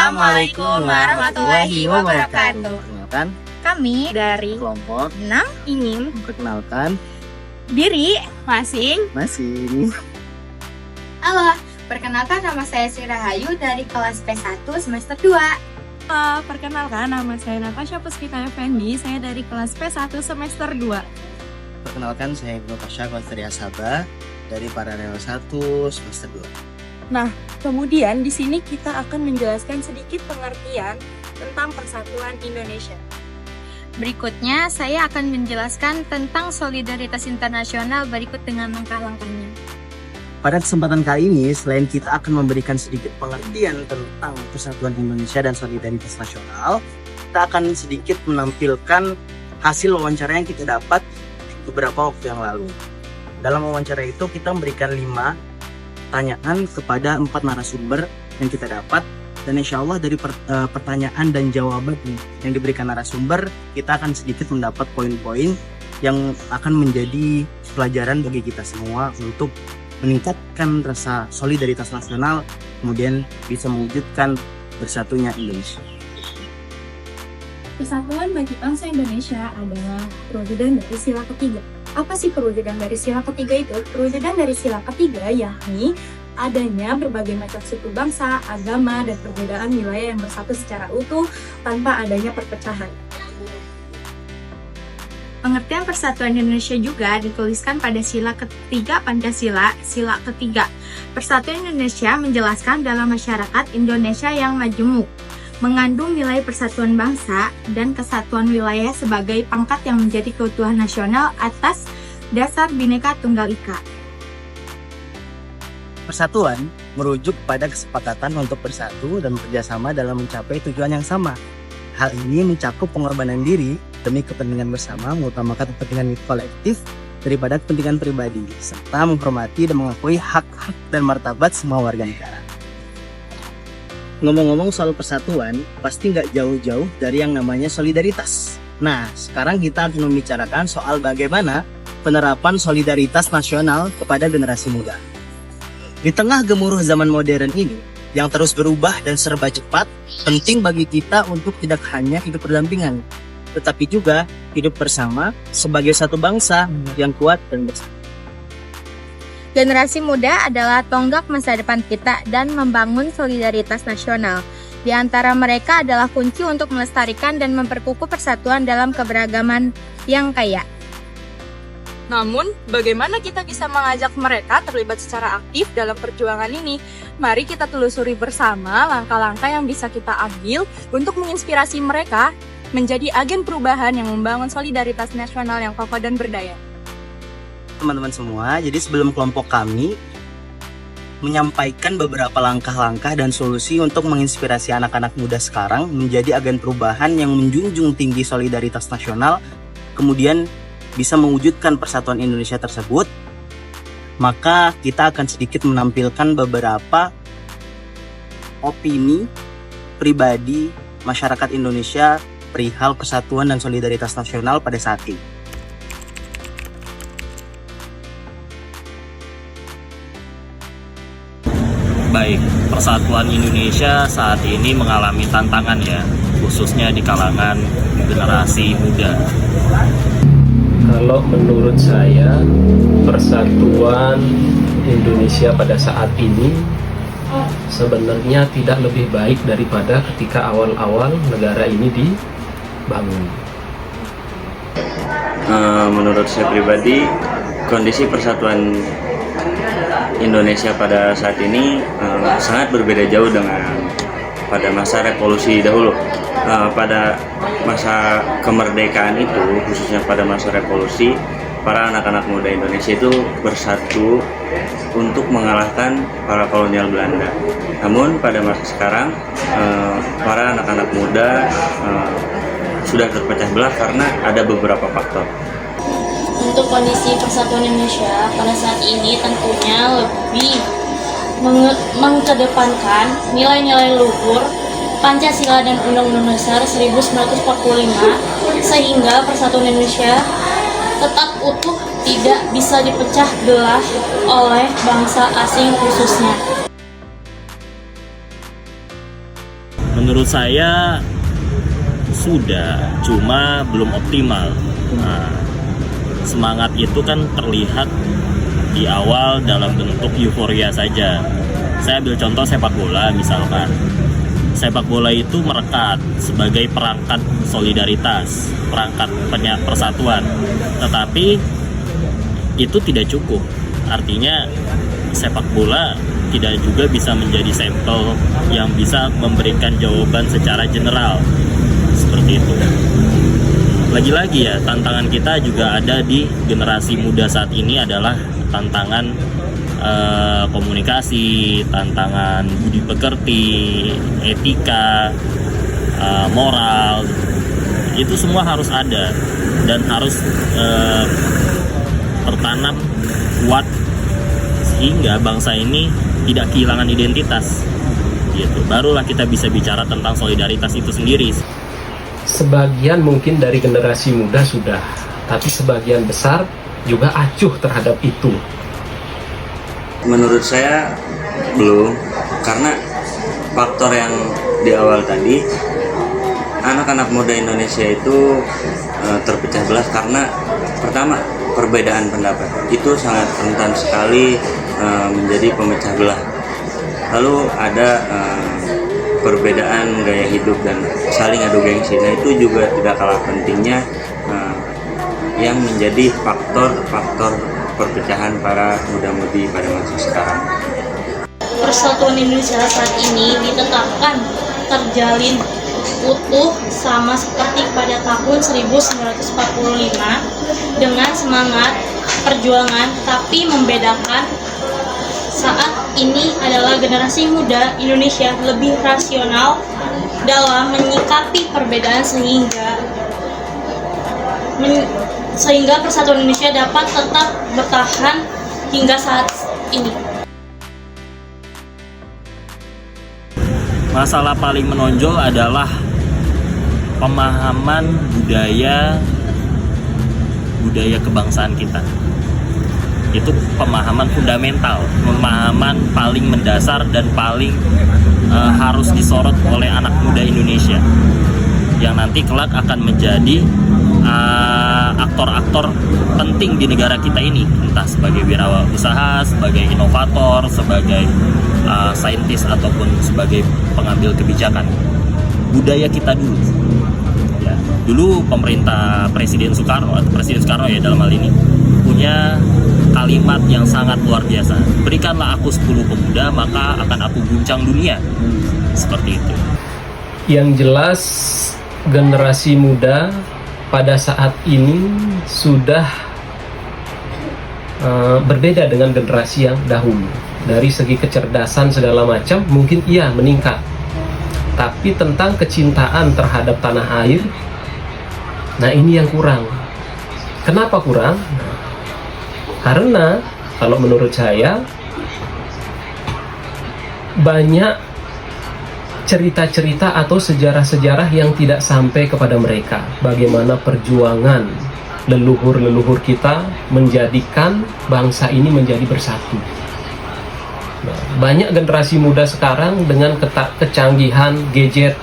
Assalamualaikum warahmatullahi wabarakatuh. Perkenalkan, Kami dari kelompok 6 ingin perkenalkan diri masing. masing. Halo, perkenalkan nama saya Sri Rahayu dari kelas P1 semester 2. Perkenalkan, nama saya Natasha Puspita Effendi. Saya dari kelas P1 semester 2. Perkenalkan, saya Ibnu Pasha Konstria Sabah dari Paralel 1 semester 2. Kemudian di sini kita akan menjelaskan sedikit pengertian tentang Persatuan Indonesia. Berikutnya, saya akan menjelaskan tentang solidaritas internasional berikut dengan langkah-langkahnya. Pada kesempatan kali ini, selain kita akan memberikan sedikit pengertian tentang Persatuan Indonesia dan Solidaritas Nasional, kita akan sedikit menampilkan hasil wawancara yang kita dapat beberapa waktu yang lalu. Dalam wawancara itu, kita memberikan 5 pertanyaan kepada 4 narasumber yang kita dapat, dan insya Allah dari pertanyaan dan jawaban yang diberikan narasumber, kita akan sedikit mendapat poin-poin yang akan menjadi pelajaran bagi kita semua untuk meningkatkan rasa solidaritas nasional, kemudian bisa mewujudkan bersatunya Indonesia. Persatuan bagi bangsa Indonesia adalah perwujudan dari sila ketiga. Apa sih perwujudan dari sila ketiga itu? Perwujudan dari sila ketiga yakni adanya berbagai macam suku bangsa, agama, dan perbedaan wilayah yang bersatu secara utuh tanpa adanya perpecahan. Pengertian Persatuan Indonesia juga dituliskan pada sila ketiga Pancasila, sila ketiga. Persatuan Indonesia menjelaskan dalam masyarakat Indonesia yang majemuk, mengandung nilai persatuan bangsa dan kesatuan wilayah sebagai pangkat yang menjadi keutuhan nasional atas dasar Bhinneka Tunggal Ika. Persatuan merujuk pada kesepakatan untuk bersatu dan bekerjasama dalam mencapai tujuan yang sama. Hal ini mencakup pengorbanan diri demi kepentingan bersama, mengutamakan kepentingan kolektif daripada kepentingan pribadi, serta menghormati dan mengakui hak-hak dan martabat semua warga negara. Ngomong-ngomong soal persatuan, pasti nggak jauh-jauh dari yang namanya solidaritas. Nah, sekarang kita akan membicarakan soal bagaimana penerapan solidaritas nasional kepada generasi muda. Di tengah gemuruh zaman modern ini, yang terus berubah dan serba cepat, penting bagi kita untuk tidak hanya hidup berdampingan, tetapi juga hidup bersama sebagai satu bangsa yang kuat dan bersatu. Generasi muda adalah tonggak masa depan kita dan membangun solidaritas nasional. Di antara mereka adalah kunci untuk melestarikan dan memperkukuh persatuan dalam keberagaman yang kaya. Namun, bagaimana kita bisa mengajak mereka terlibat secara aktif dalam perjuangan ini? Mari kita telusuri bersama langkah-langkah yang bisa kita ambil untuk menginspirasi mereka menjadi agen perubahan yang membangun solidaritas nasional yang kokoh dan berdaya. Teman-teman semua, jadi sebelum kelompok kami menyampaikan beberapa langkah-langkah dan solusi untuk menginspirasi anak-anak muda sekarang menjadi agen perubahan yang menjunjung tinggi solidaritas nasional, kemudian bisa mewujudkan persatuan Indonesia tersebut, maka kita akan sedikit menampilkan beberapa opini pribadi masyarakat Indonesia perihal persatuan dan solidaritas nasional pada saat ini. Baik, persatuan Indonesia saat ini mengalami tantangan ya, khususnya di kalangan generasi muda. Kalau menurut saya, persatuan Indonesia pada saat ini sebenarnya tidak lebih baik daripada ketika awal-awal negara ini dibangun. Menurut saya pribadi, kondisi persatuan Indonesia pada saat ini sangat berbeda jauh dengan pada masa revolusi dahulu. Pada masa kemerdekaan itu, khususnya pada masa revolusi, para anak-anak muda Indonesia itu bersatu untuk mengalahkan para kolonial Belanda. Namun pada masa sekarang, para anak-anak muda sudah terpecah belah karena ada beberapa faktor. Untuk kondisi persatuan Indonesia pada saat ini tentunya lebih mengedepankan nilai-nilai luhur Pancasila dan Undang-Undang Dasar 1945 sehingga persatuan Indonesia tetap utuh, tidak bisa dipecah belah oleh bangsa asing khususnya. Menurut saya sudah, cuma belum optimal. Nah, semangat itu kan terlihat di awal dalam bentuk euforia saja. Saya ambil contoh sepak bola misalkan. Sepak bola itu merekat sebagai perangkat solidaritas, perangkat persatuan. Tetapi itu tidak cukup. Artinya sepak bola tidak juga bisa menjadi sampel yang bisa memberikan jawaban secara general. Seperti itu. Lagi-lagi ya, tantangan kita juga ada di generasi muda saat ini adalah tantangan komunikasi, tantangan budi pekerti, etika, moral. Itu semua harus ada dan harus tertanam kuat sehingga bangsa ini tidak kehilangan identitas. Gitu. Barulah kita bisa bicara tentang solidaritas itu sendiri. Sebagian mungkin dari generasi muda sudah, tapi sebagian besar juga acuh terhadap itu. Menurut saya belum, karena faktor yang di awal tadi, anak-anak muda Indonesia itu terpecah belah karena pertama perbedaan pendapat itu sangat rentan sekali menjadi pemecah belah. Lalu ada perbedaan gaya hidup dan saling adu gengsi. Nah itu juga tidak kalah pentingnya yang menjadi faktor perpecahan para muda-mudi pada masa sekarang. Persatuan Indonesia saat ini ditetapkan terjalin utuh sama seperti pada tahun 1945 dengan semangat perjuangan, tapi membedakan saat ini adalah generasi muda Indonesia lebih rasional dalam menyikapi perbedaan sehingga persatuan Indonesia dapat tetap bertahan hingga saat ini. Masalah paling menonjol adalah pemahaman budaya kebangsaan kita. Itu pemahaman fundamental, pemahaman paling mendasar dan paling harus disorot oleh anak muda Indonesia yang nanti kelak akan menjadi aktor-aktor penting di negara kita ini, entah sebagai wirausaha, sebagai inovator, sebagai saintis ataupun sebagai pengambil kebijakan. Budaya kita dulu. Ya, dulu pemerintah Presiden Soekarno ya dalam hal ini punya kalimat yang sangat luar biasa. Berikanlah aku 10 pemuda, maka akan aku guncang dunia. Seperti itu. Yang jelas generasi muda pada saat ini sudah berbeda dengan generasi yang dahulu. Dari segi kecerdasan segala macam mungkin iya meningkat, tapi tentang kecintaan terhadap tanah air, nah ini yang kurang. Kenapa kurang? Karena kalau menurut saya banyak cerita-cerita atau sejarah-sejarah yang tidak sampai kepada mereka. Bagaimana perjuangan leluhur-leluhur kita menjadikan bangsa ini menjadi bersatu. Nah, banyak generasi muda sekarang dengan kecanggihan gadget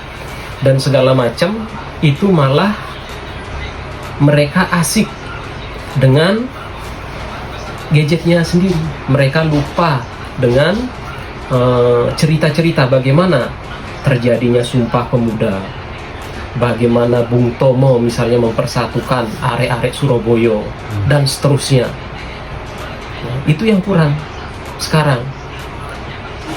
dan segala macam itu malah mereka asik dengan gadgetnya sendiri. Mereka lupa dengan cerita-cerita bagaimana terjadinya Sumpah Pemuda, bagaimana Bung Tomo misalnya mempersatukan arek-arek Surabaya dan seterusnya. Nah, itu yang kurang sekarang.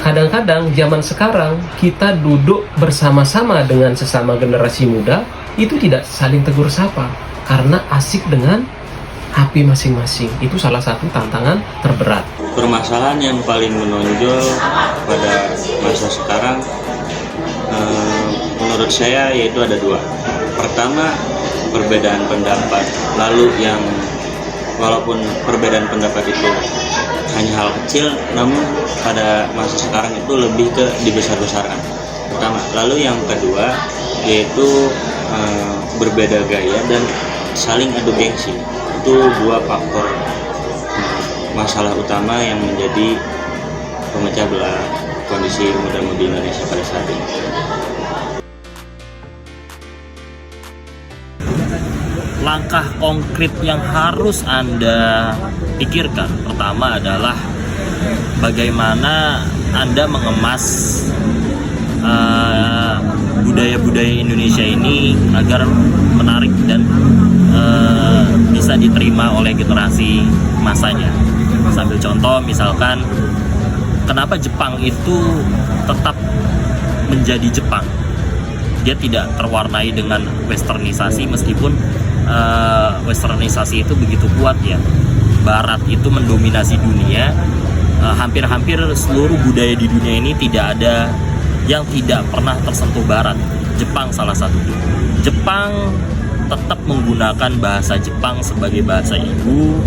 Kadang-kadang zaman sekarang kita duduk bersama-sama dengan sesama generasi muda itu tidak saling tegur sapa karena asik dengan HP masing-masing. Itu salah satu tantangan terberat. Permasalahan yang paling menonjol pada masa sekarang menurut saya yaitu ada dua. Pertama, perbedaan pendapat. Lalu yang walaupun perbedaan pendapat itu hanya hal kecil, namun pada masa sekarang itu lebih ke dibesar-besarkan. Pertama. Lalu yang kedua yaitu berbeda gaya dan saling adu gengsi. Itu dua faktor masalah utama yang menjadi pemecah belah kondisi muda-mudi Indonesia pada saat ini. langkah konkret yang harus Anda pikirkan pertama adalah bagaimana Anda mengemas budaya-budaya Indonesia ini agar menarik dan bisa diterima oleh generasi masanya. Sambil contoh, misalkan kenapa Jepang itu tetap menjadi Jepang. Dia tidak terwarnai dengan westernisasi, meskipun westernisasi itu begitu kuat ya. Barat itu mendominasi dunia. Hampir-hampir seluruh budaya di dunia ini tidak ada yang tidak pernah tersentuh Barat. Jepang salah satunya. Jepang tetap menggunakan bahasa Jepang sebagai bahasa ibu.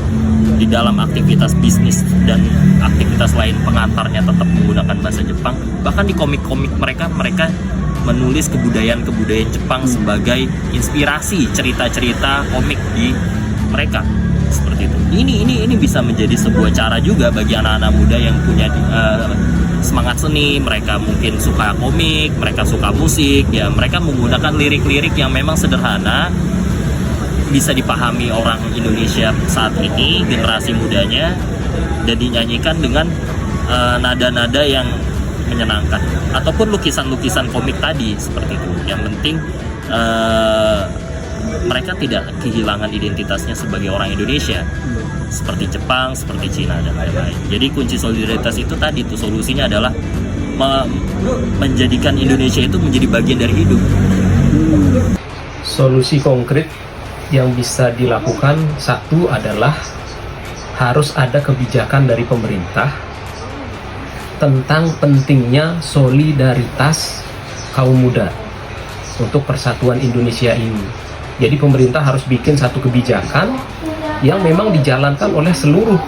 Di dalam aktivitas bisnis dan aktivitas lain pengantarnya tetap menggunakan bahasa Jepang. Bahkan di komik-komik mereka menulis kebudayaan-kebudayaan Jepang sebagai inspirasi cerita-cerita komik di mereka, seperti itu. Ini bisa menjadi sebuah cara juga bagi anak-anak muda yang punya semangat seni. Mereka mungkin suka komik, mereka suka musik, ya mereka menggunakan lirik-lirik yang memang sederhana, bisa dipahami orang Indonesia saat ini, generasi mudanya, dan dinyanyikan dengan nada-nada yang menyenangkan, ataupun lukisan-lukisan komik tadi seperti itu. Yang penting mereka tidak kehilangan identitasnya sebagai orang Indonesia, seperti Jepang, seperti Cina dan lain-lain. Jadi kunci solidaritas itu tadi tuh, solusinya adalah menjadikan Indonesia itu menjadi bagian dari hidup. Solusi konkret yang bisa dilakukan, satu adalah harus ada kebijakan dari pemerintah tentang pentingnya solidaritas kaum muda untuk persatuan Indonesia ini. Jadi pemerintah harus bikin satu kebijakan yang memang dijalankan oleh seluruh,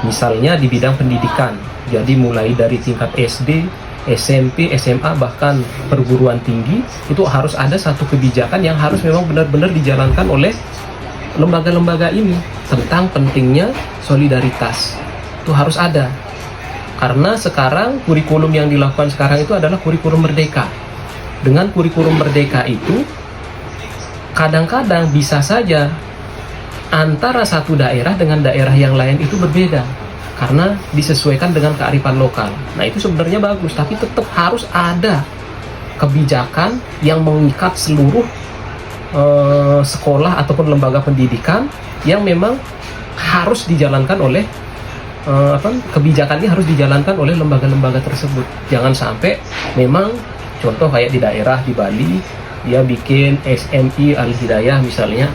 misalnya di bidang pendidikan. Jadi mulai dari tingkat SD, SMP, SMA, bahkan perguruan tinggi, itu harus ada satu kebijakan yang harus memang benar-benar dijalankan oleh lembaga-lembaga ini tentang pentingnya solidaritas. Itu harus ada. Karena sekarang kurikulum yang dilakukan sekarang itu adalah kurikulum merdeka. Dengan kurikulum merdeka itu kadang-kadang bisa saja antara satu daerah dengan daerah yang lain itu berbeda, karena disesuaikan dengan kearifan lokal. Nah itu sebenarnya bagus, tapi tetap harus ada kebijakan yang mengikat seluruh sekolah ataupun lembaga pendidikan yang memang harus dijalankan oleh kebijakannya harus dijalankan oleh lembaga-lembaga tersebut. Jangan sampai memang contoh kayak di daerah di Bali, dia bikin SMI Al Hidayah misalnya,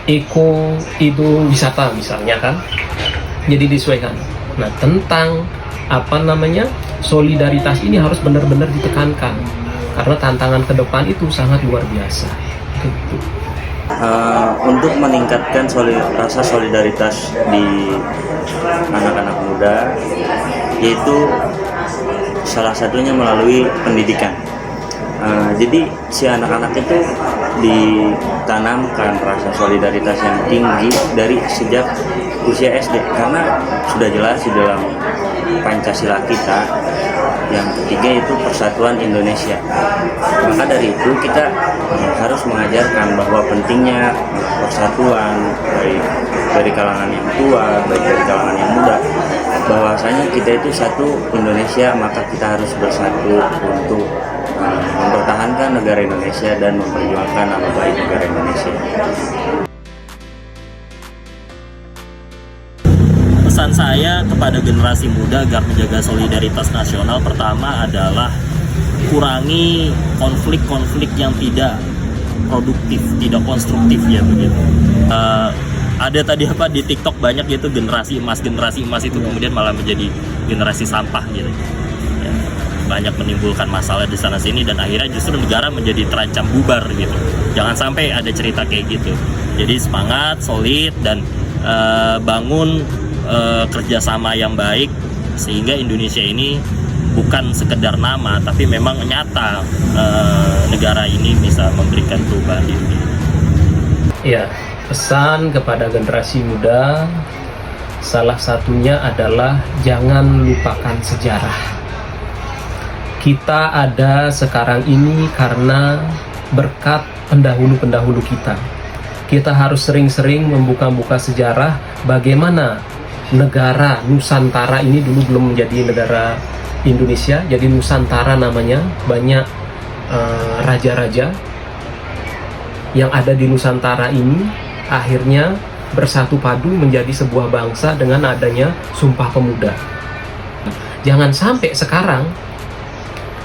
Eko itu wisata misalnya kan, jadi disesuaikan. Nah tentang solidaritas ini harus benar-benar ditekankan, karena tantangan ke depan itu sangat luar biasa. Gitu. Untuk meningkatkan rasa solidaritas di anak-anak muda, yaitu salah satunya melalui pendidikan. Jadi si anak-anak itu ditanamkan rasa solidaritas yang tinggi dari sejak usia SD, karena sudah jelas di dalam Pancasila kita yang ketiga itu persatuan Indonesia. Maka dari itu kita harus mengajarkan bahwa pentingnya persatuan baik dari kalangan yang tua, baik dari kalangan yang muda, bahwasanya kita itu satu Indonesia, maka kita harus bersatu untuk mempertahankan negara Indonesia dan memperjuangkan nama baik negara Indonesia. Pesan saya kepada generasi muda agar menjaga solidaritas nasional pertama adalah kurangi konflik-konflik yang tidak produktif, tidak konstruktif ya begitu. Ada tadi di TikTok banyak gitu generasi emas itu kemudian malah menjadi generasi sampah gitu. Ya, banyak menimbulkan masalah di sana sini dan akhirnya justru negara menjadi terancam bubar gitu. Jangan sampai ada cerita kayak gitu. Jadi semangat, solid dan bangun kerjasama yang baik sehingga Indonesia ini bukan sekedar nama tapi memang nyata negara ini bisa memberikan perubahan di dunia. Ya, pesan kepada generasi muda salah satunya adalah jangan lupakan sejarah. Kita ada sekarang ini karena berkat pendahulu-pendahulu kita. Kita harus sering-sering membuka-buka sejarah bagaimana negara Nusantara ini dulu belum menjadi negara Indonesia, jadi Nusantara namanya. Banyak raja-raja yang ada di Nusantara ini akhirnya bersatu padu menjadi sebuah bangsa dengan adanya Sumpah Pemuda. Jangan sampai sekarang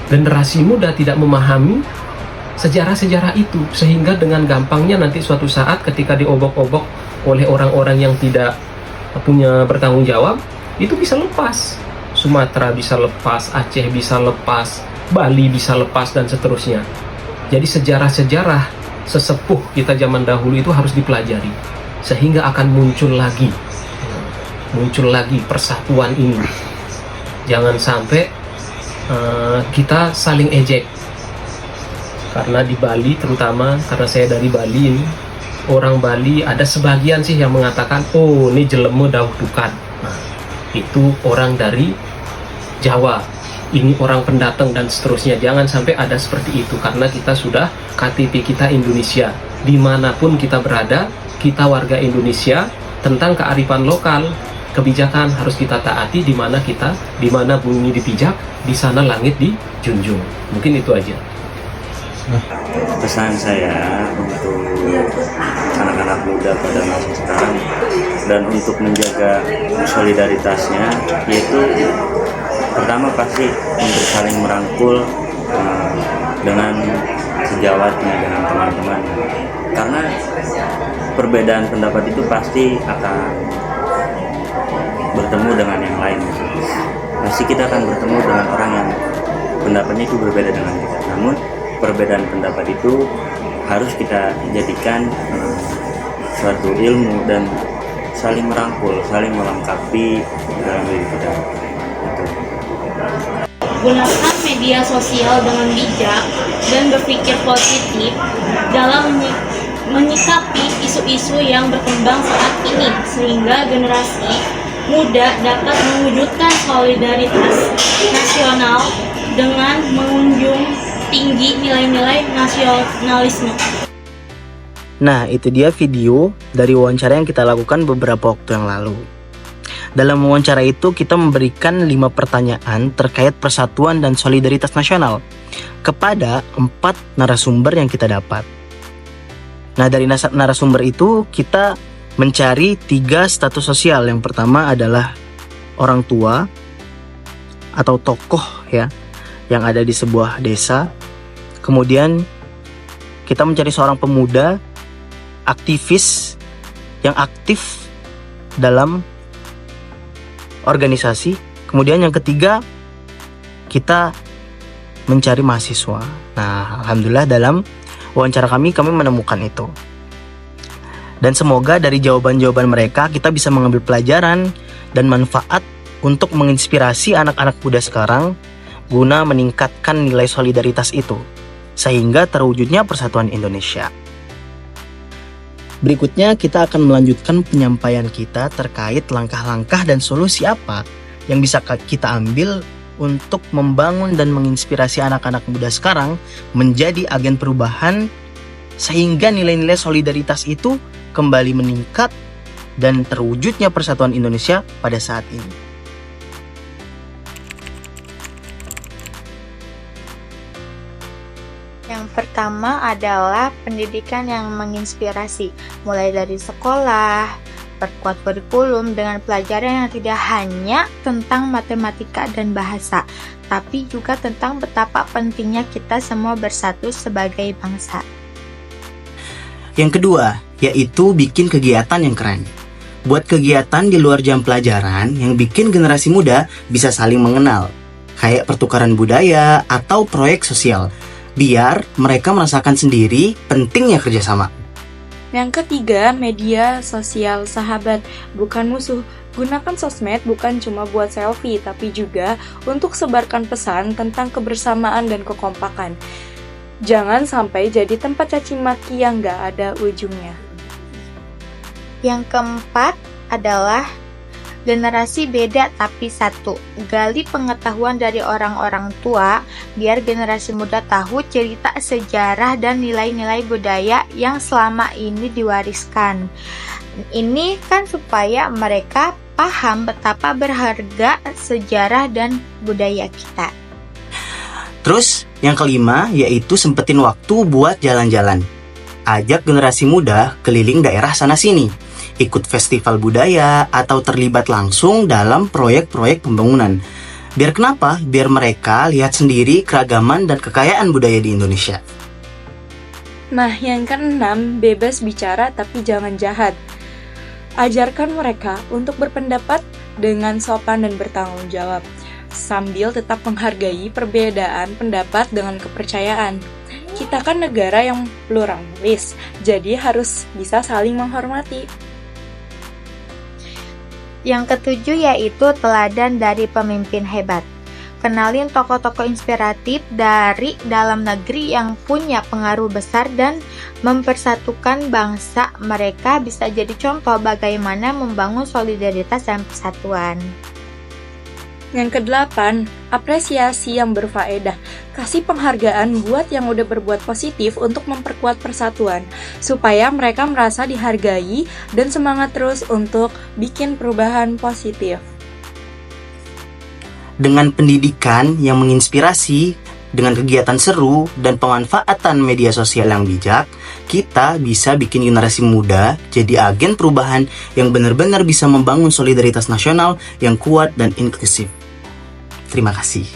generasi muda tidak memahami sejarah-sejarah itu, sehingga dengan gampangnya nanti suatu saat ketika diobok-obok oleh orang-orang yang tidak punya bertanggung jawab, itu bisa lepas. Sumatera bisa lepas, Aceh bisa lepas, Bali bisa lepas, dan seterusnya. Jadi sejarah-sejarah sesepuh kita zaman dahulu itu harus dipelajari, sehingga akan muncul lagi persatuan ini. Jangan sampai kita saling ejek. Karena di Bali terutama, karena saya dari Bali ini, orang Bali ada sebagian sih yang mengatakan, oh ini jelemu dauh dukan. Nah, itu orang dari Jawa, ini orang pendatang dan seterusnya. Jangan sampai ada seperti itu, karena kita sudah KTP kita Indonesia. Dimanapun kita berada, kita warga Indonesia. Tentang kearifan lokal, kebijakan harus kita taati. Di mana bumi dipijak, di sana langit dijunjung. Mungkin itu aja. Pesan saya untuk anak-anak muda pada masa sekarang dan untuk menjaga solidaritasnya, yaitu pertama pasti untuk saling merangkul dengan sejawatnya, dengan teman-teman, karena perbedaan pendapat itu pasti akan bertemu dengan yang lain. Pasti kita akan bertemu dengan orang yang pendapatnya itu berbeda dengan kita, namun perbedaan pendapat itu harus kita jadikan suatu ilmu dan saling merangkul, saling melengkapi dalam diri kita. Gunakan media sosial dengan bijak dan berpikir positif dalam menyikapi isu-isu yang berkembang saat ini, sehingga generasi muda dapat mewujudkan solidaritas nasional dengan menjunjung tinggi nilai-nilai nasionalisme. Nah, itu dia video dari wawancara yang kita lakukan beberapa waktu yang lalu. Dalam wawancara itu kita memberikan 5 pertanyaan terkait persatuan dan solidaritas nasional kepada 4 narasumber yang kita dapat. Nah, dari narasumber itu kita mencari 3 status sosial. Yang pertama adalah orang tua atau tokoh ya yang ada di sebuah desa. Kemudian kita mencari seorang pemuda aktivis yang aktif dalam organisasi. Kemudian yang ketiga kita mencari mahasiswa. Nah, alhamdulillah dalam wawancara kami menemukan itu. Dan semoga dari jawaban-jawaban mereka kita bisa mengambil pelajaran dan manfaat untuk menginspirasi anak-anak muda sekarang guna meningkatkan nilai solidaritas itu, sehingga terwujudnya persatuan Indonesia. Berikutnya kita akan melanjutkan penyampaian kita terkait langkah-langkah dan solusi apa yang bisa kita ambil untuk membangun dan menginspirasi anak-anak muda sekarang menjadi agen perubahan, sehingga nilai-nilai solidaritas itu kembali meningkat dan terwujudnya persatuan Indonesia pada saat ini. Yang pertama adalah pendidikan yang menginspirasi, mulai dari sekolah, perkuat kurikulum dengan pelajaran yang tidak hanya tentang matematika dan bahasa, tapi juga tentang betapa pentingnya kita semua bersatu sebagai bangsa. Yang kedua, yaitu bikin kegiatan yang keren. Buat kegiatan di luar jam pelajaran yang bikin generasi muda bisa saling mengenal, kayak pertukaran budaya atau proyek sosial, biar mereka merasakan sendiri pentingnya kerjasama. Yang ketiga, media sosial sahabat, bukan musuh. Gunakan sosmed bukan cuma buat selfie, tapi juga untuk sebarkan pesan tentang kebersamaan dan kekompakan. Jangan sampai jadi tempat caci maki yang gak ada ujungnya. Yang keempat adalah Generasi beda tapi satu. Gali pengetahuan dari orang-orang tua biar generasi muda tahu cerita sejarah dan nilai-nilai budaya yang selama ini diwariskan. Ini kan supaya mereka paham betapa berharga sejarah dan budaya kita. Terus yang kelima yaitu sempetin waktu buat jalan-jalan. Ajak generasi muda keliling daerah sana-sini, ikut festival budaya atau terlibat langsung dalam proyek-proyek pembangunan. Biar kenapa? Biar mereka lihat sendiri keragaman dan kekayaan budaya di Indonesia. Nah, yang keenam, bebas bicara tapi jangan jahat. Ajarkan mereka untuk berpendapat dengan sopan dan bertanggung jawab, sambil tetap menghargai perbedaan pendapat dengan kepercayaan. Kita kan negara yang pluralis, jadi harus bisa saling menghormati. Yang ketujuh yaitu teladan dari pemimpin hebat. Kenalin tokoh-tokoh inspiratif dari dalam negeri yang punya pengaruh besar dan mempersatukan bangsa. Mereka bisa jadi contoh bagaimana membangun solidaritas dan persatuan. Yang kedelapan, apresiasi yang berfaedah. Kasih penghargaan buat yang udah berbuat positif untuk memperkuat persatuan, supaya mereka merasa dihargai dan semangat terus untuk bikin perubahan positif. Dengan pendidikan yang menginspirasi, dengan kegiatan seru dan pemanfaatan media sosial yang bijak, kita bisa bikin generasi muda jadi agen perubahan yang benar-benar bisa membangun solidaritas nasional yang kuat dan inklusif. Terima kasih.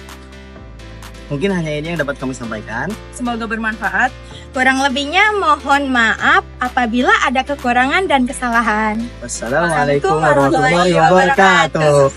Mungkin hanya ini yang dapat kami sampaikan. Semoga bermanfaat. Kurang lebihnya mohon maaf apabila ada kekurangan dan kesalahan. Wassalamualaikum warahmatullahi wabarakatuh.